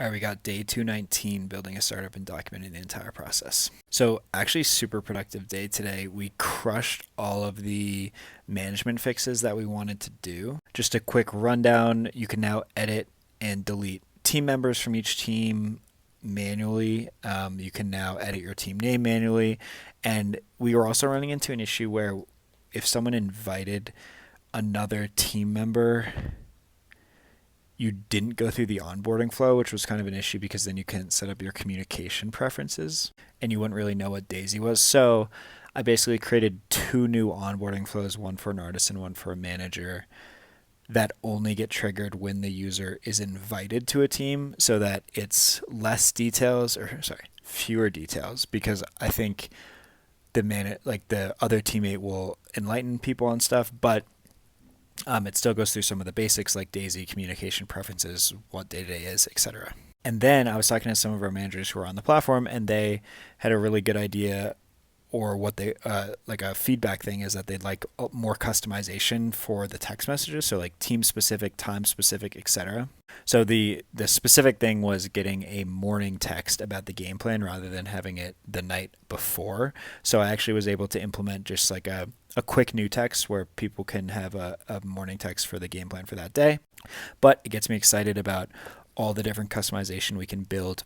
All right, we got day 219, building a startup and documenting the entire process. So, actually, super productive day today. We crushed all of the management fixes that we wanted to do. Just a quick rundown, you can now edit and delete team members from each team manually. You can now edit your team name manually. And we were also running into an issue where if someone invited another team member, you didn't go through the onboarding flow, which was kind of an issue because then you couldn't set up your communication preferences and you wouldn't really know what Daisy was. So I basically created two new onboarding flows, one for an artist and one for a manager, that only get triggered when the user is invited to a team, so that it's fewer details, because I think the other teammate will enlighten people on stuff, but it still goes through some of the basics like Daisy, communication preferences, what day-to-day is, etc. And then I was talking to some of our managers who are on the platform, and they had a really good idea, or what they like a feedback thing is that they'd like more customization for the text messages, so like team specific, time specific, etc. So the specific thing was getting a morning text about the game plan rather than having it the night before. So I actually was able to implement just like a quick new text where people can have a morning text for the game plan for that day. But it gets me excited about all the different customization we can build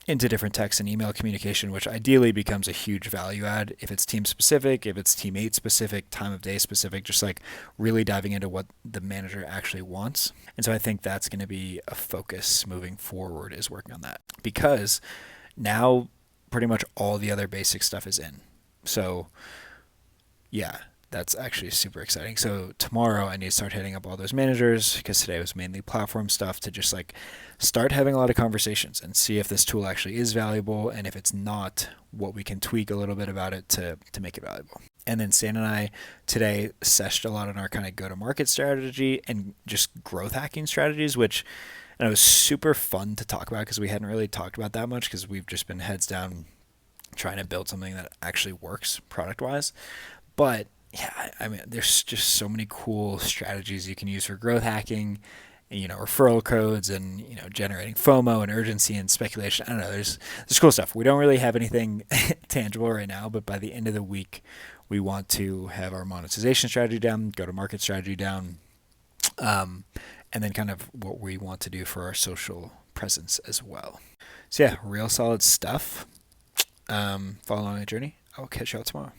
into different text and email communication, which ideally becomes a huge value add if it's team specific, if it's teammate specific, time of day specific, just like really diving into what the manager actually wants. And so I think that's going to be a focus moving forward, is working on that, because now pretty much all the other basic stuff is in. So yeah, that's actually super exciting. So tomorrow I need to start hitting up all those managers, because today was mainly platform stuff, to just like start having a lot of conversations and see if this tool actually is valuable, and if it's not, what we can tweak a little bit about it to make it valuable. And then Stan and I today seshed a lot on our kind of go-to-market strategy and just growth hacking strategies, which, and it was super fun to talk about because we hadn't really talked about that much, because we've just been heads down trying to build something that actually works product-wise. But yeah, I mean, there's just so many cool strategies you can use for growth hacking, and, referral codes, and, generating FOMO and urgency and speculation. I don't know. There's cool stuff. We don't really have anything tangible right now, but by the end of the week, we want to have our monetization strategy down, go to market strategy down, and then kind of what we want to do for our social presence as well. So yeah, real solid stuff. Follow on my journey. I'll catch you all tomorrow.